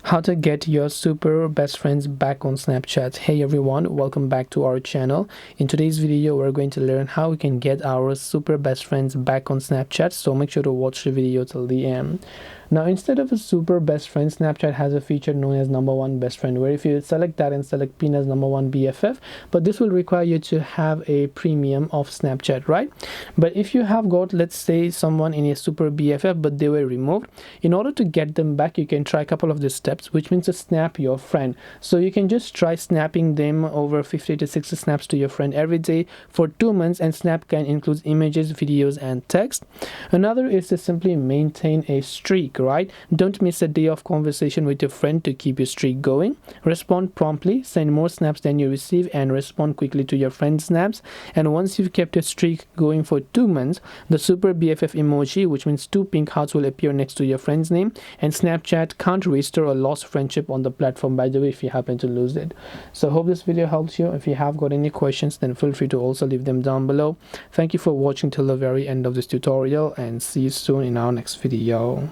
How to get your super best friends back on Snapchat. Hey everyone, welcome back to our channel. In today's video we're going to learn how we can get our super best friends back on Snapchat, so make sure to watch the video till the end. Now, instead of a super best friend, Snapchat has a feature known as number one best friend, where if you select that and select pin as number one BFF, but this will require you to have a premium of Snapchat, right? But if you have got, let's say, someone in a super BFF but they were removed, in order to get them back you can try a couple of these steps, which means to snap your friend. So you can just try snapping them over 50 to 60 snaps to your friend every day for 2 months, and snap can include images, videos and text. Another is to simply maintain a streak, right? Don't miss a day of conversation with your friend to keep your streak going. Respond promptly, send more snaps than you receive, and respond quickly to your friend's snaps. And once you've kept a streak going for 2 months, the super BFF emoji, which means 2 pink hearts, will appear next to your friend's name, and Snapchat can't restore a lost friendship on the platform, by the way, if you happen to lose it. So hope this video helps you. If you have got any questions, then feel free to also leave them down below. Thank you for watching till the very end of this tutorial, and see you soon in our next video.